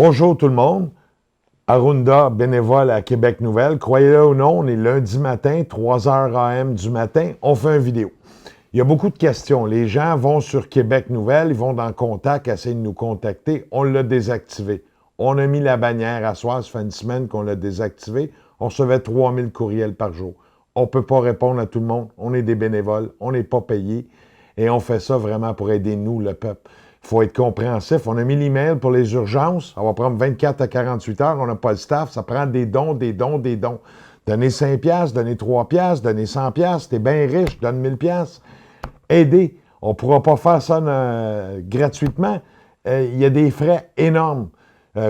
Bonjour tout le monde. Arunda, bénévole à Québec Nouvelle. Croyez-le ou non, on est lundi matin, 3h AM du matin, on fait une vidéo. Il y a beaucoup de questions. Les gens vont sur Québec Nouvelle, ils vont dans Contact, essayer de nous contacter. On l'a désactivé. On a mis la bannière à soir, ça fait une semaine qu'on l'a désactivé. On recevait 3000 courriels par jour. On ne peut pas répondre à tout le monde. On est des bénévoles, on n'est pas payés. Et on fait ça vraiment pour aider nous, le peuple. Il faut être compréhensif. On a mis l'email pour les urgences. Ça va prendre 24 à 48 heures. On n'a pas le staff. Ça prend des dons, des dons, des dons. Donnez 5 piastres, donnez 3 piastres, donnez 100 piastres. T'es bien riche, donne 1000 piastres. Aidez. On ne pourra pas faire ça gratuitement. Il y a des frais énormes.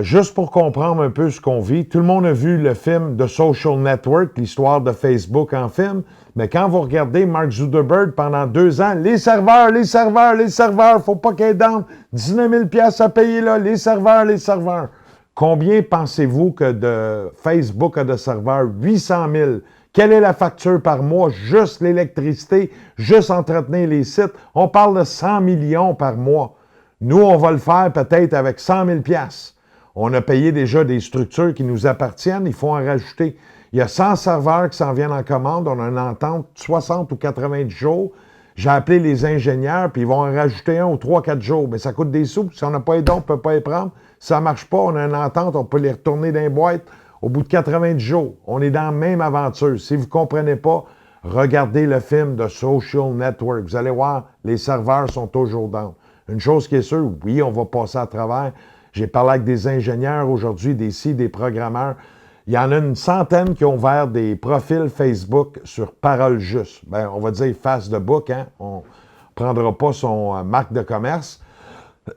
Juste pour comprendre un peu ce qu'on vit, tout le monde a vu le film The Social Network, l'histoire de Facebook en film, mais quand vous regardez Mark Zuckerberg pendant 2 ans, les serveurs, faut pas qu'ils down, 19 000 piastres à payer là, les serveurs. Combien pensez-vous que de Facebook a de serveurs? 800 000. Quelle est la facture par mois? Juste l'électricité, juste entretenir les sites. On parle de 100 millions par mois. Nous, on va le faire peut-être avec 100 000 piastres. On a payé déjà des structures qui nous appartiennent, il faut en rajouter. Il y a 100 serveurs qui s'en viennent en commande, on a une entente 60 ou 90 jours. J'ai appelé les ingénieurs, puis ils vont en rajouter un ou 3-4 jours. Mais ça coûte des sous. Si on n'a pas les dons, on ne peut pas les prendre. Si ça ne marche pas, on a une entente, on peut les retourner dans les boîtes au bout de 90 jours. On est dans la même aventure. Si vous ne comprenez pas, regardez le film de Social Network. Vous allez voir, les serveurs sont toujours down. Une chose qui est sûre, oui, on va passer à travers. J'ai parlé avec des ingénieurs aujourd'hui, des programmeurs. Il y en a une centaine qui ont ouvert des profils Facebook sur Parole Juste. Ben, on va dire face de book, hein? On ne prendra pas son marque de commerce.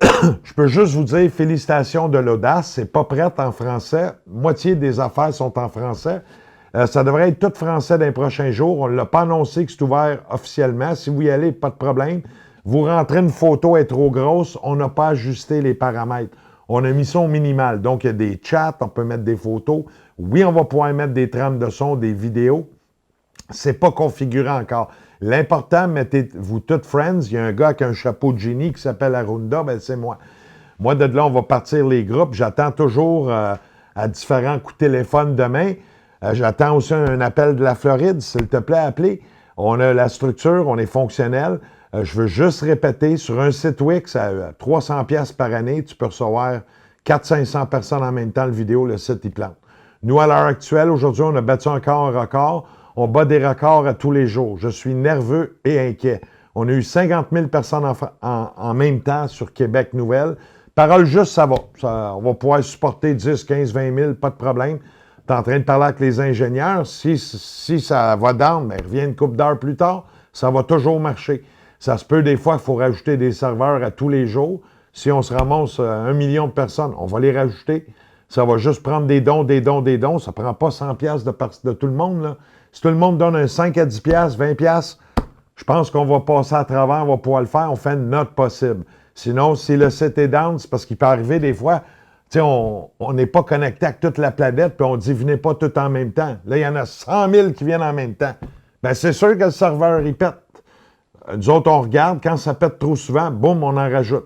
Je peux juste vous dire félicitations de l'audace. C'est pas prêt en français. Moitié des affaires sont en français. Ça devrait être tout français dans les prochains jours. On ne l'a pas annoncé que c'est ouvert officiellement. Si vous y allez, pas de problème. Vous rentrez une photo, elle est trop grosse. On n'a pas ajusté les paramètres. On a mis ça au minimal. Donc, il y a des chats, on peut mettre des photos. Oui, on va pouvoir mettre des trames de son, des vidéos. C'est pas configuré encore. L'important, mettez-vous toutes friends. Il y a un gars avec un chapeau de génie qui s'appelle Arunda, ben c'est moi. Moi, de là, on va partir les groupes. J'attends toujours à différents coups de téléphone demain. J'attends aussi un appel de la Floride. S'il te plaît, appelez. On a la structure, on est fonctionnel. Je veux juste répéter, sur un site Wix, à 300 piastres par année, tu peux recevoir 400-500 personnes en même temps, le vidéo, le site, il plante. Nous, à l'heure actuelle, aujourd'hui, on a battu encore un record. On bat des records à tous les jours. Je suis nerveux et inquiet. On a eu 50 000 personnes en même temps sur Québec Nouvelle. Parole juste, ça va. On va pouvoir supporter 10, 15, 20 000, pas de problème. Tu es en train de parler avec les ingénieurs. Si ça va down, mais revient une couple d'heures plus tard, ça va toujours marcher. Ça se peut des fois qu'il faut rajouter des serveurs à tous les jours. Si on se ramasse 1 million de personnes, on va les rajouter. Ça va juste prendre des dons. Ça ne prend pas 100 piastres de tout le monde, là. Si tout le monde donne un 5 à 10 piastres, 20 piastres, je pense qu'on va passer à travers, on va pouvoir le faire. On fait notre possible. Sinon, si le site est down, c'est parce qu'il peut arriver des fois, tu sais, on n'est pas connecté avec toute la planète, puis on dit, venez pas tout en même temps. Là, il y en a 100 000 qui viennent en même temps. Bien, c'est sûr que le serveur, il pète. Nous autres, on regarde. Quand ça pète trop souvent, boum, on en rajoute.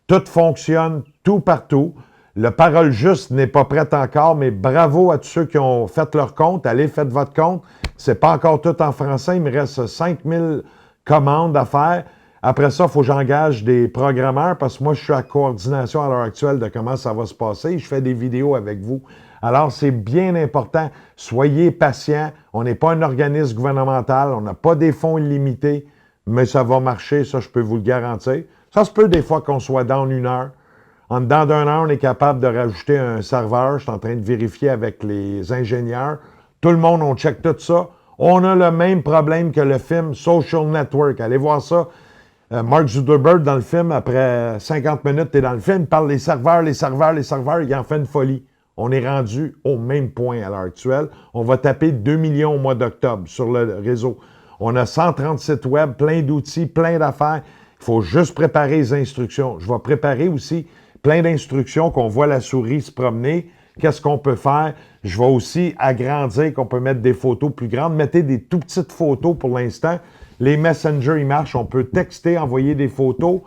Tout fonctionne, tout partout. Le Parole Juste n'est pas prêt encore, mais bravo à tous ceux qui ont fait leur compte. Allez, faites votre compte. C'est pas encore tout en français. Il me reste 5000 commandes à faire. Après ça, il faut que j'engage des programmeurs parce que moi, je suis à coordination à l'heure actuelle de comment ça va se passer. Je fais des vidéos avec vous. Alors, c'est bien important. Soyez patients. On n'est pas un organisme gouvernemental. On n'a pas des fonds illimités. Mais ça va marcher, ça, je peux vous le garantir. Ça se peut des fois qu'on soit dans 1 heure. En dedans d'1 heure, on est capable de rajouter un serveur. Je suis en train de vérifier avec les ingénieurs. Tout le monde, on check tout ça. On a le même problème que le film Social Network. Allez voir ça. Mark Zuckerberg, dans le film, après 50 minutes, tu es dans le film, il parle des serveurs, il en fait une folie. On est rendu au même point à l'heure actuelle. On va taper 2 millions au mois d'octobre sur le réseau. On a 130 sites web, plein d'outils, plein d'affaires. Il faut juste préparer les instructions. Je vais préparer aussi plein d'instructions qu'on voit la souris se promener. Qu'est-ce qu'on peut faire? Je vais aussi agrandir, qu'on peut mettre des photos plus grandes. Mettez des tout petites photos pour l'instant. Les messengers, ils marchent. On peut texter, envoyer des photos.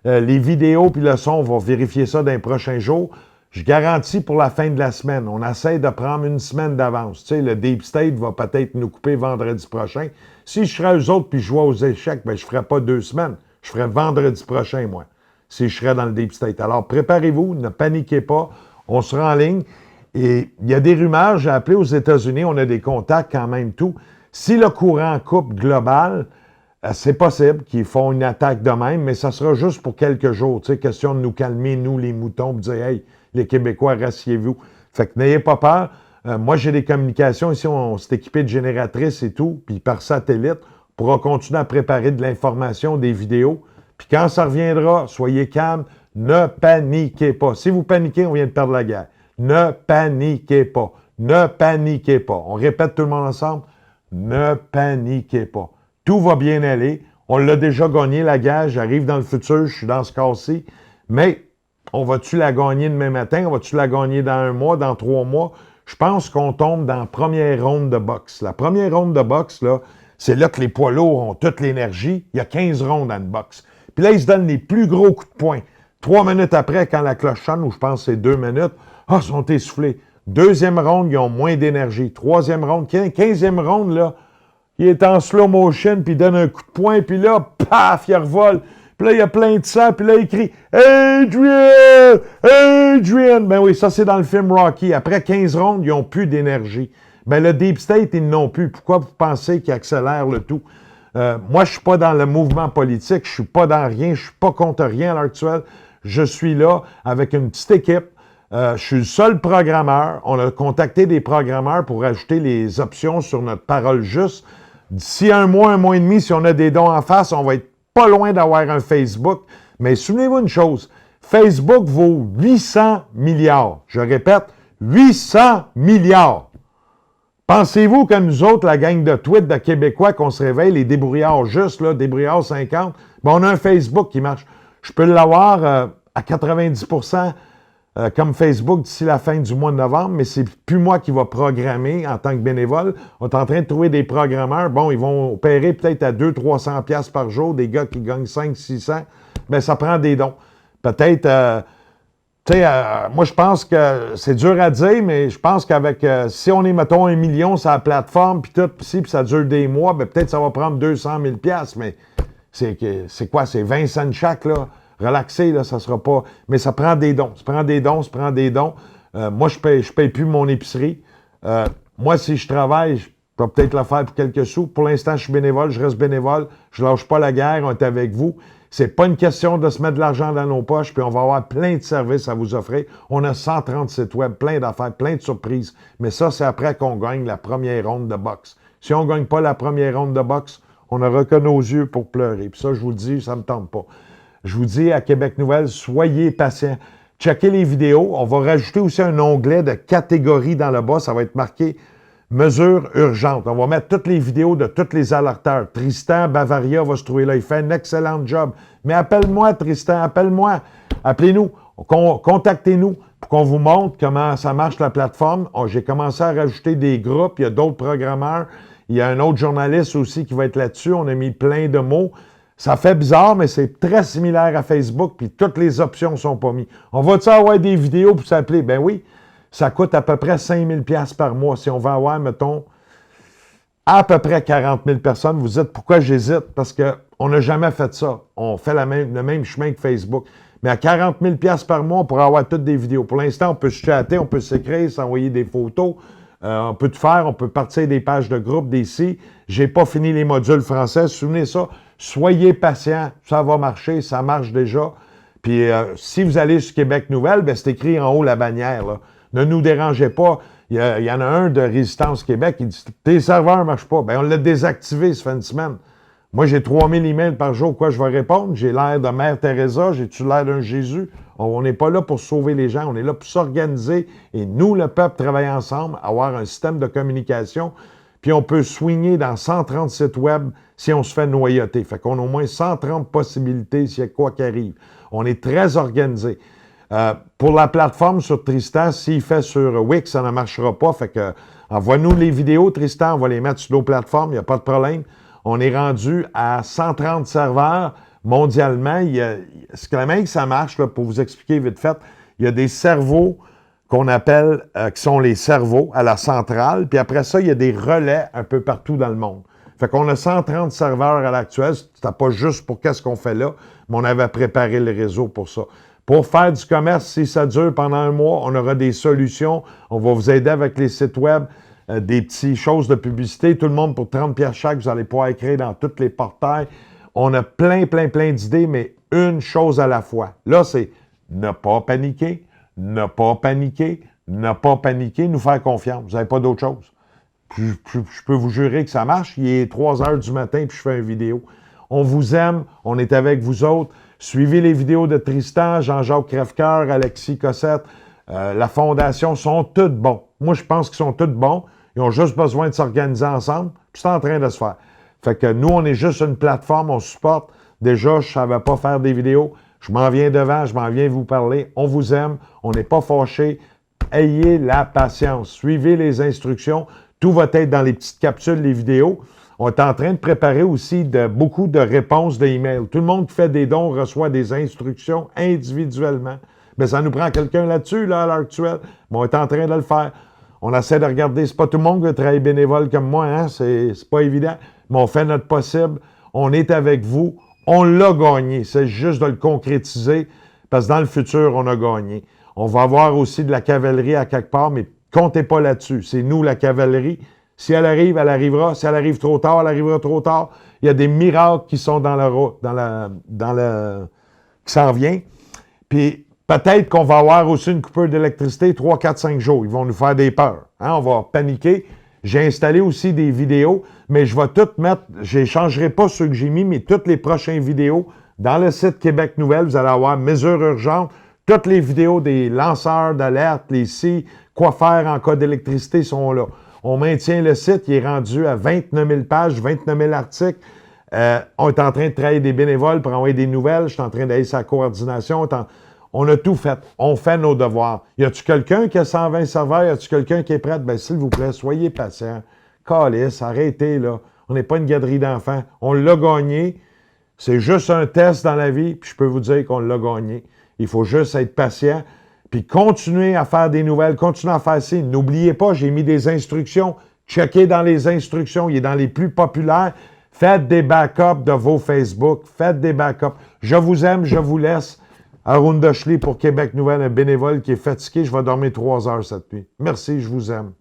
Les vidéos puis le son, on va vérifier ça dans les prochains jours. Je garantis pour la fin de la semaine. On essaie de prendre une semaine d'avance. Tu sais, le Deep State va peut-être nous couper vendredi prochain. Si je serais eux autres puis je jouais aux échecs, ben, je ne ferais pas 2 semaines. Je ferais vendredi prochain, moi, si je serais dans le Deep State. Alors, préparez-vous, ne paniquez pas. On sera en ligne. Et il y a des rumeurs, j'ai appelé aux États-Unis, on a des contacts quand même, tout. Si le courant coupe global, c'est possible qu'ils font une attaque de même, mais ça sera juste pour quelques jours. Tu sais, question de nous calmer, nous, les moutons, de dire, hey, les Québécois, rassiez-vous. Fait que n'ayez pas peur. Moi, j'ai des communications ici, on s'est équipé de génératrices et tout, puis par satellite, on pourra continuer à préparer de l'information, des vidéos. Puis quand ça reviendra, soyez calmes, ne paniquez pas. Si vous paniquez, on vient de perdre la guerre. Ne paniquez pas. Ne paniquez pas. On répète tout le monde ensemble. Ne paniquez pas. Tout va bien aller. On l'a déjà gagné, la guerre. J'arrive dans le futur, je suis dans ce cas-ci. Mais on va-tu la gagner demain matin? On va-tu la gagner dans 1 mois, dans 3 mois? Je pense qu'on tombe dans la première ronde de boxe. La première ronde de boxe, là, c'est là que les poids lourds ont toute l'énergie. Il y a 15 rondes dans une boxe. Puis là, ils se donnent les plus gros coups de poing. 3 minutes après, quand la cloche sonne, ou je pense que c'est 2 minutes, ils sont essoufflés. Deuxième ronde, ils ont moins d'énergie. Troisième ronde, 15e ronde, là, il est en slow motion, puis il donne un coup de poing, puis là, paf, il revole. Puis là, il y a plein de sang, puis là, il crie « Adrian! Adrian! » Ben oui, ça, c'est dans le film Rocky. Après 15 rondes, ils n'ont plus d'énergie. Ben le Deep State, ils n'ont plus. Pourquoi vous pensez qu'ils accélèrent le tout? Moi, je ne suis pas dans le mouvement politique, je ne suis pas dans rien, je ne suis pas contre rien à l'heure actuelle. Je suis là avec une petite équipe. Je suis le seul programmeur. On a contacté des programmeurs pour ajouter les options sur notre parole juste. D'ici 1 mois et demi, si on a des dons en face, on va être pas loin d'avoir un Facebook. Mais souvenez-vous une chose, Facebook vaut 800 milliards. Je répète, 800 milliards. Pensez-vous que nous autres, la gang de tweets de Québécois, qu'on se réveille, les débrouillards justes, là, débrouillards 50, ben on a un Facebook qui marche. Je peux l'avoir à 90% comme Facebook d'ici la fin du mois de novembre, mais c'est plus moi qui va programmer en tant que bénévole. On est en train de trouver des programmeurs. Bon, ils vont opérer peut-être à 200-300 pièces par jour, des gars qui gagnent 500-600. Bien, ça prend des dons. Peut-être, tu sais, moi, je pense que c'est dur à dire, mais je pense qu'avec, si on est, mettons, 1 million sur la plateforme, puis tout, puis ça dure des mois, bien, peut-être ça va prendre 200 000 pièces, mais c'est quoi? C'est 20 cents chaque, là. Relaxé, là, ça sera pas... Mais ça prend des dons. Ça prend des dons. Moi, je paye plus mon épicerie. Moi, si je travaille, je peux peut-être le faire pour quelques sous. Pour l'instant, je suis bénévole, je reste bénévole. Je lâche pas la guerre, on est avec vous. C'est pas une question de se mettre de l'argent dans nos poches, puis on va avoir plein de services à vous offrir. On a 130 sites web, plein d'affaires, plein de surprises. Mais ça, c'est après qu'on gagne la première ronde de boxe. Si on ne gagne pas la première ronde de boxe, on n'aura que nos yeux pour pleurer. Puis ça, je vous le dis, ça ne me tente pas. Je vous dis à Québec Nouvelle, soyez patients. Checkez les vidéos. On va rajouter aussi un onglet de catégorie dans le bas. Ça va être marqué « Mesures urgentes ». On va mettre toutes les vidéos de tous les alerteurs. Tristan Bavaria va se trouver là. Il fait un excellent job. Mais appelle-moi, Tristan, appelle-moi. Appelez-nous. Contactez-nous pour qu'on vous montre comment ça marche la plateforme. J'ai commencé à rajouter des groupes. Il y a d'autres programmeurs. Il y a un autre journaliste aussi qui va être là-dessus. On a mis plein de mots. Ça fait bizarre, mais c'est très similaire à Facebook, puis toutes les options ne sont pas mises. On va-tu avoir des vidéos pour s'appeler? Ben oui, ça coûte à peu près 5 000 $ par mois. Si on va avoir, mettons, à peu près 40 000 personnes, vous dites pourquoi j'hésite? Parce qu'on n'a jamais fait ça. On fait le même chemin que Facebook. Mais à 40 000 $ par mois, on pourrait avoir toutes des vidéos. Pour l'instant, on peut se chatter, on peut s'écrire, s'envoyer des photos. On peut tout faire, on peut partir des pages de groupe, des sites. Je n'ai pas fini les modules français. Souvenez ça. Soyez patients, ça va marcher, ça marche déjà. Puis si vous allez sur Québec Nouvelle, ben, c'est écrit en haut la bannière. Là. Ne nous dérangez pas. Il y en a un de Résistance Québec qui dit « Tes serveurs ne marchent pas. » Bien, on l'a désactivé, ça fait une semaine. Moi, j'ai 3000 emails par jour. Quoi, je vais répondre? J'ai l'air de Mère Teresa, j'ai-tu l'air d'un Jésus? On n'est pas là pour sauver les gens, on est là pour s'organiser. Et nous, le peuple, travailler ensemble, avoir un système de communication. Puis on peut swinger dans 130 sites web si on se fait noyauter. Fait qu'on a au moins 130 possibilités s'il y a quoi qui arrive. On est très organisé. Pour la plateforme sur Tristan, s'il fait sur Wix, ça ne marchera pas. Fait que envoie-nous les vidéos, Tristan, on va les mettre sur nos plateformes, il n'y a pas de problème. On est rendu à 130 serveurs mondialement. C'est quand même que ça marche, là, pour vous expliquer vite fait. Il y a des cerveaux qu'on appelle, qui sont les cerveaux à la centrale, puis après ça, il y a des relais un peu partout dans le monde. Fait qu'on a 130 serveurs à l'actuel, c'était pas juste pour qu'est-ce qu'on fait là, mais on avait préparé le réseau pour ça. Pour faire du commerce, si ça dure pendant un mois, on aura des solutions. On va vous aider avec les sites web, des petites choses de publicité. Tout le monde pour 30$ chaque, vous allez pouvoir écrire dans tous les portails. On a plein d'idées, mais une chose à la fois. Là, c'est ne pas paniquer, ne pas paniquer, ne pas paniquer, nous faire confiance. Vous n'avez pas d'autre chose. Je peux vous jurer que ça marche. Il est 3 heures du matin puis je fais une vidéo. On vous aime, on est avec vous autres. Suivez les vidéos de Tristan, Jean-Jacques Crèvecoeur, Alexis Cossette. La Fondation sont toutes bons. Moi, je pense qu'ils sont tous bons. Ils ont juste besoin de s'organiser ensemble. Puis c'est en train de se faire. Fait que nous, on est juste une plateforme, on supporte. Déjà, je ne savais pas faire des vidéos. Je m'en viens devant, je m'en viens vous parler. On vous aime, on n'est pas fâchés. Ayez la patience. Suivez les instructions. Tout va être dans les petites capsules, les vidéos. On est en train de préparer aussi beaucoup de réponses d'emails. Tout le monde qui fait des dons reçoit des instructions individuellement. Mais ça nous prend quelqu'un là-dessus, là, à l'heure actuelle. Mais on est en train de le faire. On essaie de regarder. C'est pas tout le monde qui veut travailler bénévole comme moi, hein? C'est pas évident. Mais on fait notre possible. On est avec vous. On l'a gagné. C'est juste de le concrétiser. Parce que dans le futur, on a gagné. On va avoir aussi de la cavalerie à quelque part, mais comptez pas là-dessus. C'est nous, la cavalerie. Si elle arrive, elle arrivera. Si elle arrive trop tard, elle arrivera trop tard. Il y a des miracles qui sont qui s'en vient. Puis peut-être qu'on va avoir aussi une coupure d'électricité 3, 4, 5 jours. Ils vont nous faire des peurs. Hein? On va paniquer. J'ai installé aussi des vidéos, mais je vais toutes mettre, je n'échangerai pas ceux que j'ai mis, mais toutes les prochaines vidéos dans le site Québec Nouvelle, vous allez avoir mesures urgentes, toutes les vidéos des lanceurs d'alerte, les quoi faire en cas d'électricité sont là. On maintient le site, il est rendu à 29 000 pages, 29 000 articles. On est en train de travailler des bénévoles pour envoyer des nouvelles. Je suis en train d'aller sur la coordination. On a tout fait. On fait nos devoirs. Y a-tu quelqu'un qui a 120 serveurs? Y a-tu quelqu'un qui est prêt? Bien, s'il vous plaît, soyez patient. Calisse, arrêtez, là. On n'est pas une galerie d'enfants. On l'a gagné. C'est juste un test dans la vie, puis je peux vous dire qu'on l'a gagné. Il faut juste être patient, puis continuer à faire des nouvelles, continuer à faire ça. N'oubliez pas, j'ai mis des instructions. Checkez dans les instructions. Il est dans les plus populaires. Faites des backups de vos Facebook. Faites des backups. Je vous aime, je vous laisse. Arun Dochely pour Québec Nouvelle, un bénévole qui est fatigué. Je vais dormir 3 heures cette nuit. Merci, je vous aime.